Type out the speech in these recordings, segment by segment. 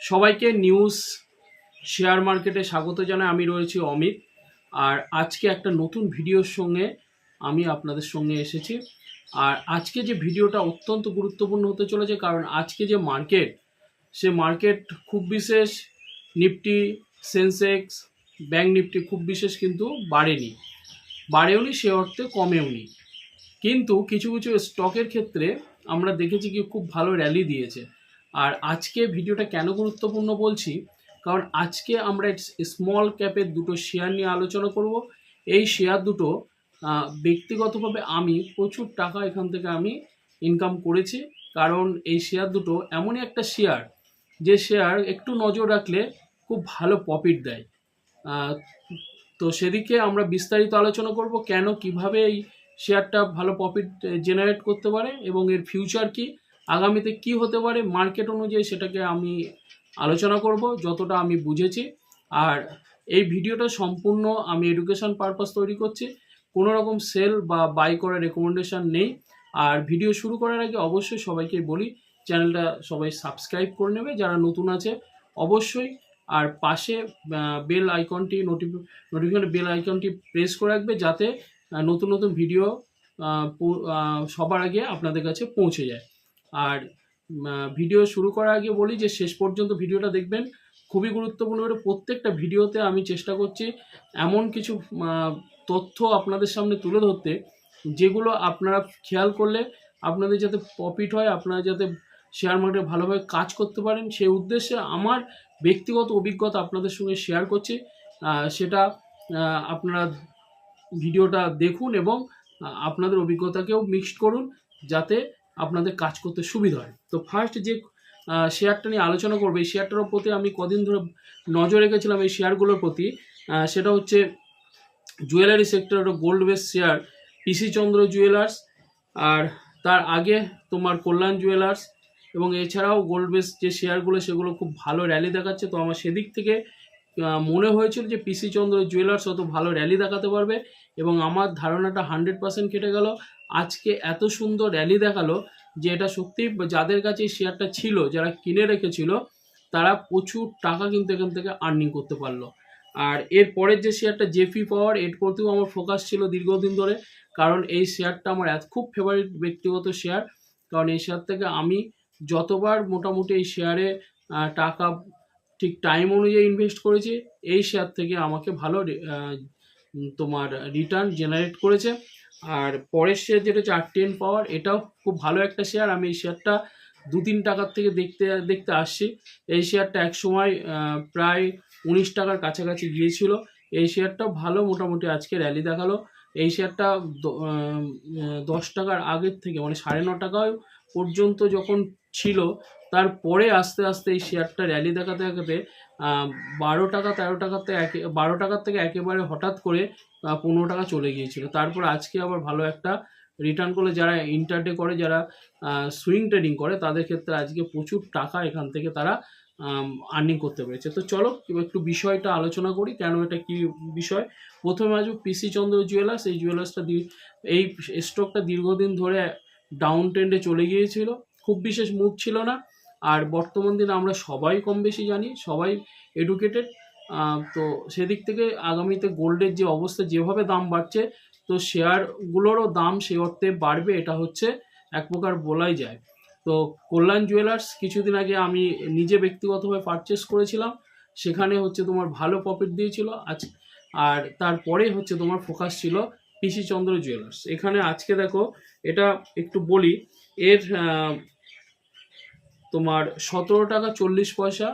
সবাইকে news share মার্কেটে স্বাগত জানাই। আমি রয়েছি অমিত, আর আজকে একটা নতুন ভিডিওর সঙ্গে আমি আপনাদের সঙ্গে এসেছি। আর আজকে যে ভিডিওটা অত্যন্ত গুরুত্বপূর্ণ হতে চলেছে, কারণ আজকে যে মার্কেট, সে মার্কেট খুব বিশেষ নিফটি, সেন্সেক্স, ব্যাঙ্ক নিফটি খুব বিশেষ কিন্তু বাড়েওনি সে অর্থে কমেওনি। কিন্তু কিছু কিছু স্টকের ক্ষেত্রে আমরা দেখেছি কি খুব ভালো র্যালি দিয়েছে। আর আজকে ভিডিওটা কেন গুরুত্বপূর্ণ বলছি, কারণ আজকে আমরা স্মল ক্যাপের দুটো শেয়ার নিয়ে আলোচনা করব। এই শেয়ার দুটো ব্যক্তিগতভাবে আমি প্রচুর টাকা এখান থেকে আমি ইনকাম করেছি, কারণ এই শেয়ার দুটো এমনই একটা শেয়ার, যে শেয়ার একটু নজর রাখলে খুব ভালো প্রফিট দেয়। তো সেদিকে আমরা বিস্তারিত আলোচনা করব, কেন কিভাবে এই শেয়ারটা ভালো প্রফিট জেনারেট করতে পারে এবং এর ফিউচার কি, আগামীতে কি হতে পারে মার্কেট অনুযায়ী, সেটাকে আমি আলোচনা করব যতটা আমি বুঝেছি। আর এই ভিডিওটা সম্পূর্ণ আমি এডুকেশন পারপাস তৈরি করছি, কোনো রকম সেল বা বাই করার রেকমেন্ডেশন নেই। আর ভিডিও শুরু করার আগে অবশ্যই সবাইকে বলি, চ্যানেলটা সবাই সাবস্ক্রাইব করে নেবে যারা নতুন আছে অবশ্যই। আর পাশে বেল আইকনটি নোটিফিকেশন বেল আইকনটি প্রেস করে রাখবে, যাতে নতুন নতুন ভিডিও সবার আগে আপনাদের কাছে পৌঁছে যায়। আর ভিডিও শুরু করার আগে বলি যে শেষ পর্যন্ত ভিডিওটা দেখবেন, খুবই গুরুত্বপূর্ণ। প্রত্যেকটা ভিডিওতে আমি চেষ্টা করছি এমন কিছু তথ্য আপনাদের সামনে তুলে ধরতে, যেগুলো আপনারা খেয়াল করলে আপনাদের যাতে প্রফিট হয়, আপনারা যাতে শেয়ার মার্কেটে ভালোভাবে কাজ করতে পারেন, সেই উদ্দেশ্যে আমার ব্যক্তিগত অভিজ্ঞতা আপনাদের সঙ্গে শেয়ার করছি। সেটা আপনারা ভিডিওটা দেখুন এবং আপনাদের অভিজ্ঞতাকেও মিক্সড করুন, যাতে আপনাদের কাজ করতে সুবিধা হয়। তো ফার্স্ট যে শেয়ারটা নিয়ে আলোচনা করবো, এই শেয়ারটার প্রতি আমি কদিন ধরে নজর রেখেছিলাম এই শেয়ারগুলোর প্রতি। সেটা হচ্ছে jewellery sector, gold base share PC Chandra jewellers, আর তার আগে তোমার কল্যাণ জুয়েলার্স, এবং এছাড়াও গোল্ড বেস যে শেয়ারগুলো সেগুলো খুব ভালো র্যালি দেখাচ্ছে। তো আমার সেদিক থেকে মনে হয়েছিল যে পিসি চন্দ্র জুয়েলার্স অত ভালো র্যালি দেখাতে পারবে, এবং আমার ধারণাটা 100% কেটে গেল। আজকে এত সুন্দর র্যালি দেখালো যে এটা সত্যি, যাদের কাছে এই শেয়ারটা ছিল, যারা কিনে রেখেছিল, তারা প্রচুর টাকা কিন্তু এখান থেকে আর্নিং করতে পারলো। আর এর পরের যে শেয়ারটা জেপি পাওয়ার, এর প্রতিও আমার ফোকাস ছিল দীর্ঘদিন ধরে, কারণ এই শেয়ারটা আমার খুব ফেভারিট ব্যক্তিগত শেয়ার। কারণ এই শেয়ার থেকে আমি যতবার মোটামুটি এই শেয়ারে টাকা ঠিক টাইম অনুযায়ী ইনভেস্ট করেছি, এই শেয়ার থেকে আমাকে ভালো তোমার রিটার্ন জেনারেট করেছে। আর পরের শেয়ার যেটা হচ্ছে আরটিএন পাওয়ার, এটাও খুব ভালো একটা শেয়ার। আমি এই শেয়ারটা 2-3 টাকার থেকে দেখতে আসছি। এই শেয়ারটা এক সময় প্রায় 19 টাকার কাছাকাছি গিয়েছিল। এই শেয়ারটাও ভালো মোটামুটি আজকে র্যালি দেখালো। এই শেয়ারটা 10 টাকার আগের থেকে, মানে 9.5 টাকা পর্যন্ত যখন ছিল, তারপরে আস্তে আস্তে এই শেয়ারটা র্যালি দেখাতে 12 টাকা 13 টাকাতে 12 টাকার থেকে একেবারে হঠাৎ করে 15 টাকা চলে গিয়েছিল। তারপর আজকে আবার ভালো একটা রিটার্ন করলে, যারা ইন্টারডে করে, যারা সুইং ট্রেডিং করে, তাদের ক্ষেত্রে আজকে প্রচুর টাকা এখান থেকে তারা আর্নিং করতে পেরেছে। তো চলো একটু বিষয়টা আলোচনা করি, কেন এটা কি বিষয়। প্রথমে আসবো পিসি চন্দ্র জুয়েলার্স। এই জুয়েলার্সটা এই স্টকটা দীর্ঘদিন ধরে ডাউন ট্রেন্ডে চলে গিয়েছিল, খুব বিশেষ মুভ ছিল না। আর বর্তমান দিনে আমরা সবাই কম বেশি জানি, সবাই এডুকেটেড। তো সেদিক থেকে আগামীতে গোল্ডের যে অবস্থা, যেভাবে দাম বাড়ছে, তো শেয়ারগুলোরও দাম সেই অর্থে বাড়বে, এটা হচ্ছে এক প্রকার বলাই যায়। তো কল্যাণ জুয়েলার্স কিছুদিন আগে আমি নিজে ব্যক্তিগতভাবে পারচেস করেছিলাম, সেখানে হচ্ছে তোমার ভালো প্রফিট দিয়েছিল আর তারপরে হচ্ছে তোমার ফোকাস ছিল পিসি চন্দ্র জুয়েলার্স। এখানে আজকে দেখো, এটা একটু বলি, এর তোমার 17 টাকা 40 পয়সা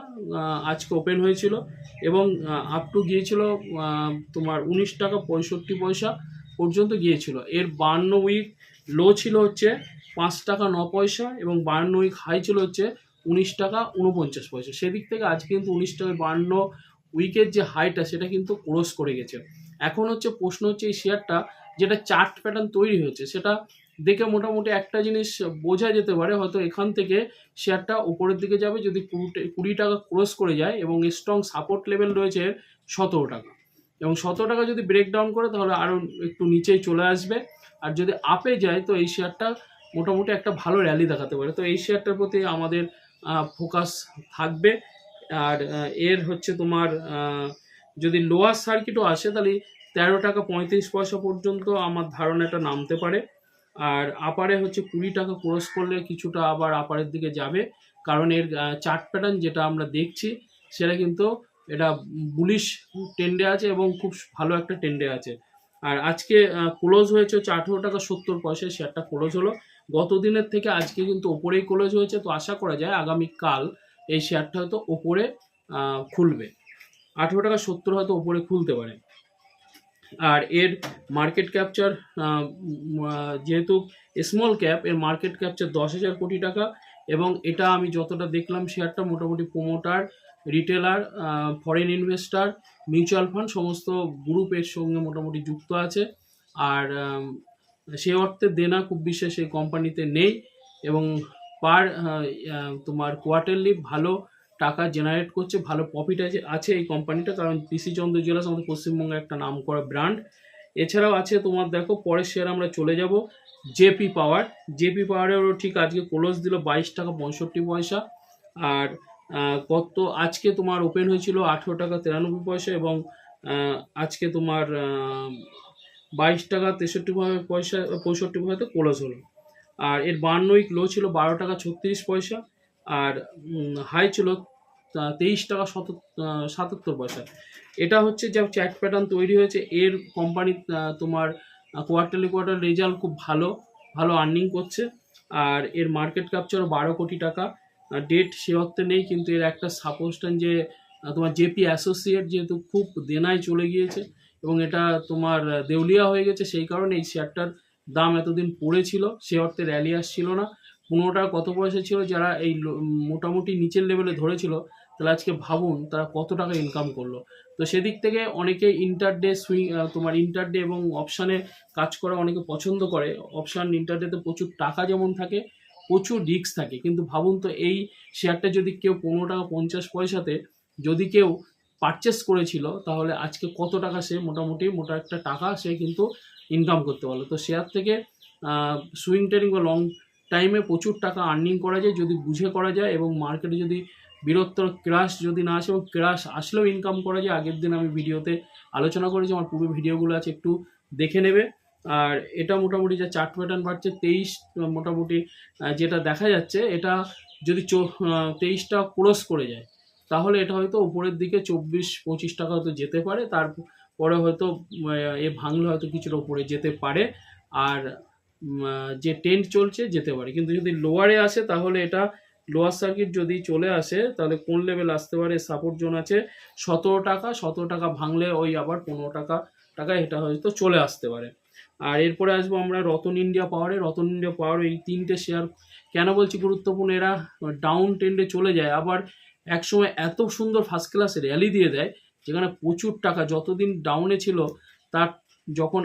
আজকে ওপেন হয়েছিল, এবং আপ টু গিয়েছিল তোমার 19 টাকা 65 পয়সা পর্যন্ত গিয়েছিল। এর 52 উইক লো ছিল হচ্ছে 5 টাকা 9 পয়সা, এবং 52 উইক হাই ছিল হচ্ছে 19 টাকা 49 পয়সা। সেদিক থেকে আজকে কিন্তু 19 টাকা 52 উইকের যে হাইটা, সেটা কিন্তু ক্রস করে গেছে। এখন হচ্ছে প্রশ্ন হচ্ছে, এই শেয়ারটা যেটা চার্ট প্যাটার্ন তৈরি হয়েছে, সেটা দেখে মোটামুটি একটা জিনিস বোঝা যেতে পারে, হয়তো এখান থেকে শেয়ারটা উপরের দিকে যাবে যদি 20 টাকা ক্রস করে যায়, এবং স্ট্রং সাপোর্ট লেভেল রয়েছে 17 টাকা, এবং 17 টাকা যদি ব্রেকডাউন করে তাহলে আরও একটু নিচেই চলে আসবে। আর যদি আপে যায়, তো এই শেয়ারটা মোটামুটি একটা ভালো র্যালি দেখাতে পারে। তো এই শেয়ারটার প্রতি আমাদের ফোকাস থাকবে। আর এর হচ্ছে তোমার যদি লোয়ার সার্কিটও আসে তাহলে 13 টাকা 35 পয়সা পর্যন্ত আমার ধারণা এটা নামতে পারে। আর আপারে হচ্ছে 20 টাকা ক্রস করলে কিছুটা আবার আপারের দিকে যাবে, কারণ এর চার্ট প্যাটার্ন যেটা আমরা দেখছি সেটা কিন্তু এটা বুলিশ ট্রেন্ডে আছে এবং খুব ভালো একটা ট্রেন্ডে আছে। আর আজকে ক্লোজ হয়েছে হচ্ছে 18 টাকা 70 পয়সায় শেয়ারটা ক্লোজ হলো। গত দিনের থেকে আজকে কিন্তু ওপরেই ক্লোজ হয়েছে, তো আশা করা যায় আগামীকাল এই শেয়ারটা হয়তো ওপরে খুলবে, 18 টাকা 70 হয়তো ওপরে খুলতে পারে। আর এর মার্কেট ক্যাপচার যেহেতু স্মল ক্যাপ, এর মার্কেট ক্যাপচার 10,000 কোটি টাকা, এবং এটা আমি যতটা দেখলাম শেয়ারটা মোটামুটি promoter, retailer, foreign investor, mutual fund সমস্ত গ্রুপের সঙ্গে মোটামুটি যুক্ত আছে। আর সে অর্থে দেনা খুব বিশেষ এই কোম্পানিতে নেই, এবং পার তোমার কোয়ার্টারলি ভালো টাকা জেনারেট করছে, ভালো প্রফিট আছে এই কোম্পানিটা, কারণ পিসি চন্দ্র জুয়েলার্স আমাদের পশ্চিমবঙ্গের একটা নাম করা ব্র্যান্ড। এছাড়াও আছে তোমার, দেখো পরের শেয়ার আমরা চলে যাব জেপি পাওয়ার। জেপি পাওয়ারেরও ঠিক আজকে ক্লোজ দিল 22 টাকা 65 পয়সা। আর আজকে তোমার ওপেন হয়েছিল 18 টাকা 93 পয়সা, এবং আজকে তোমার 22 টাকা 63 পয়সা 65 পয়সাতে ক্লোজ হলো। আর এর 52 উইক লো ছিল 12 টাকা 36 পয়সা, আর হাই ছিল 23 টাকা 77 পয়সা। এটা হচ্ছে যা চ্যাট প্যাটার্ন তৈরি হয়েছে, এর কোম্পানি তোমার কোয়ার্টারলি রেজাল্ট খুব ভালো ভালো আর্নিং করছে। আর এর মার্কেট ক্যাপচারও 12 কোটি টাকা। ডেট সে অর্থে নেই, কিন্তু এর একটা সাপোস্টান যে তোমার জেপি অ্যাসোসিয়েট যেহেতু খুব দেনায় চলে গিয়েছে এবং এটা তোমার দেউলিয়া হয়ে গেছে, সেই কারণে এই শেয়ারটার দাম এতদিন পড়েছিল, সে অর্থে র্যালি আসছিল না। 15 টাকা কত পয়সা ছিল, যারা এই মোটামুটি নিচের লেভেলে ধরেছিল, তাহলে আজকে ভাবুন তারা কত টাকা ইনকাম করলো। তো সেদিক থেকে অনেকে ইন্টারডে তোমার ইন্টারডে এবং অপশানে কাজ করা অনেকে পছন্দ করে। অপশান ইন্টারডেতে প্রচুর টাকা যেমন থাকে, প্রচুর রিস্ক থাকে, কিন্তু ভাবুন তো এই শেয়ারটা যদি কেউ 15 টাকা 50 পয়সাতে যদি কেউ পারচেস করেছিল, তাহলে আজকে কত টাকা সে মোটামুটি মোটা একটা টাকা সে কিন্তু ইনকাম করতে পারলো। তো শেয়ার থেকে সুইং ট্রেডিং বা লং টাইমে প্রচুর টাকা আর্নিং করা যায় যদি বুঝে করা যায়, এবং মার্কেটে যদি বৃহত্তর ক্রাশ যদি না আসে, এবং ক্রাশ আসলেও ইনকাম করা যায়। আগের দিন আমি ভিডিওতে আলোচনা করেছি, আমার পুরো ভিডিওগুলো আছে, একটু দেখে নেবে। আর এটা মোটামুটি যা চার্ট প্যাটার্ন বাড়ছে 23 মোটামুটি যেটা দেখা যাচ্ছে, এটা যদি 23টা ক্রস করে যায় তাহলে এটা হয়তো উপরের দিকে 24-25 টাকা হয়তো যেতে পারে, তারপরে হয়তো এ ভাঙলে হয়তো কিছুটা উপরে যেতে পারে। আর যে ট্রেন্ড চলছে যেতে পারে, কিন্তু যদি লোয়ারে আসে তাহলে এটা লোয়ার সার্কিট যদি চলে আসে তাহলে কোন লেভেল আসতে পারে, সাপোর্ট জোন আছে 17 টাকা। 17 টাকা ভাঙলে ওই আবার 15 টাকা এটা হয়তো চলে আসতে পারে। আর এরপরে আসবো আমরা রতন ইন্ডিয়া পাওয়ারে। রতন ইন্ডিয়া পাওয়ার এই তিনটে শেয়ার কেন বলছি গুরুত্বপূর্ণ, এরা ডাউন ট্রেন্ডে চলে যায়, আবার একসময় এত সুন্দর ফার্স্ট ক্লাস র্যালি দিয়ে দেয় যেখানে প্রচুর টাকা যতদিন ডাউনে ছিল তার যখন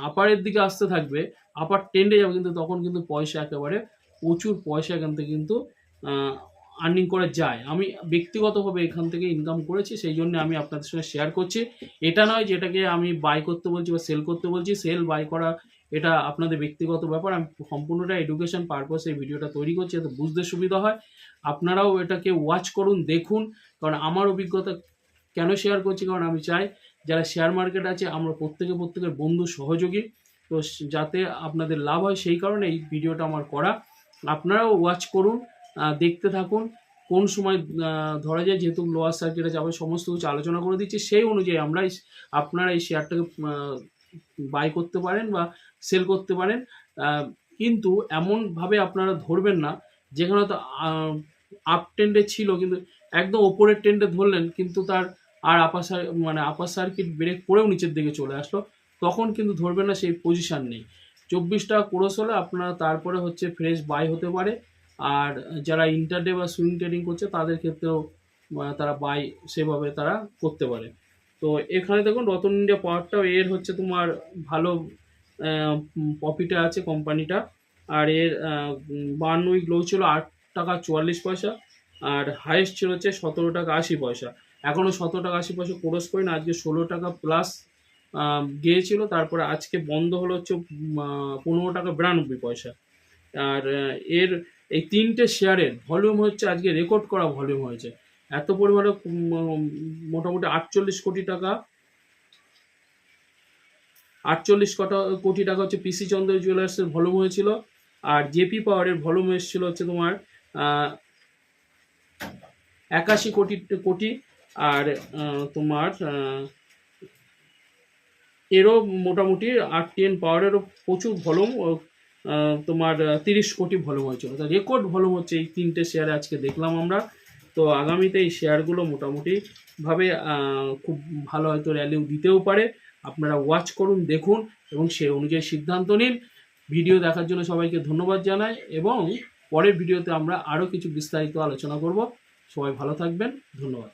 আপারের দিকে আসতে থাকবে, আপার ট্রেন্ডে যাবে, কিন্তু তখন কিন্তু পয়সা একেবারে প্রচুর পয়সা এখান থেকে কিন্তু আর্নিং করা যায়। আমি ব্যক্তিগতভাবে এখান থেকে ইনকাম করেছি, সেই জন্য আমি আপনাদের সঙ্গে শেয়ার করছি। এটা নয় যেটাকে আমি বাই করতে বলছি বা সেল করতে বলছি, সেল বাই করা এটা আপনাদের ব্যক্তিগত ব্যাপার। আমি সম্পূর্ণটা এডুকেশন পারপাসে এই ভিডিওটা তৈরি করছি যাতে বুঝতে সুবিধা হয়। আপনারাও এটাকে ওয়াচ করুন, দেখুন, কারণ আমার অভিজ্ঞতা কেন শেয়ার করছি, কারণ আমি চাই যারা শেয়ার মার্কেট আছে আমরা প্রত্যেকের বন্ধু সহযোগী, তো যাতে আপনাদের লাভ হয় সেই কারণে এই ভিডিওটা আমার করা। আপনারাও ওয়াচ করুন, দেখতে থাকুন কোন সময় ধরা যায়, যেহেতু লোয়ার সার্কিটে যাবে সমস্ত কিছু আলোচনা করে দিচ্ছি, সেই অনুযায়ী আপনারা এই শেয়ারটাকে বাই করতে পারেন বা সেল করতে পারেন। কিন্তু এমনভাবে আপনারা ধরবেন না যেখানে তো আপ ট্রেন্ডে ছিল কিন্তু একদম ওপরের ট্রেন্ডে ধরলেন, কিন্তু তার আর আপার সার্কিট ব্রেক করেও নিচের দিকে চলে আসলো, তখন কিন্তু ধরবেন না, সেই পজিশান নেই। 24 টাকা ক্রস হলে আপনারা তারপরে হচ্ছে ফ্রেশ বাই হতে পারে। আর যারা ইন্টারডে বা সুইং ট্রেডিং করছে তাদের ক্ষেত্রেও তারা বাই সেভাবে তারা করতে পারে। তো এখানে দেখুন রতন ইন্ডিয়া পাওয়ারটাও এর হচ্ছে তোমার ভালো প্রফিটে আছে কোম্পানিটা। আর এর 52 উইক লো ছিল 8 টাকা 44 পয়সা, আর হাইয়েস্ট ছিল হচ্ছে 17 টাকা 80 পয়সা। এখনও 17 টাকা 80 পয়সা ক্রস করে না, আজকে 16 টাকা প্লাস গিয়েছিল, তারপরে আজকে বন্ধ হলো হচ্ছে 15 টাকা 92 পয়সা। আর এর এই তিনটে শেয়ারের ভলিউম হচ্ছে আজকে রেকর্ড করা ভলিউম হয়েছে, এত পরিমাণে মোটামুটি 48 কোটি টাকা হচ্ছে পিসি চন্দ্র জুয়েলার্সের ভলিউম হয়েছিল। আর জেপি পাওয়ারের ভলিউম এসেছিল হচ্ছে তোমার 81 কোটি। আর তোমার এরও মোটামুটি 8-10 পাওয়ারেরও প্রচুর ভলিউম, তোমার 30 কোটি ভলিউম হয়েছিল। তা রেকর্ড ভলিউম হচ্ছে এই 3টে শেয়ারে আজকে দেখলাম আমরা। তো আগামীতে এই শেয়ারগুলো মোটামুটিভাবে খুব ভালো হয়তো র্যালিও দিতেও পারে। আপনারা ওয়াচ করুন, দেখুন এবং সেই অনুযায়ী সিদ্ধান্ত নিন। ভিডিও দেখার জন্য সবাইকে ধন্যবাদ জানাই এবং পরের ভিডিওতে আমরা আরও কিছু বিস্তারিত আলোচনা করব। সবাই ভালো থাকবেন, ধন্যবাদ।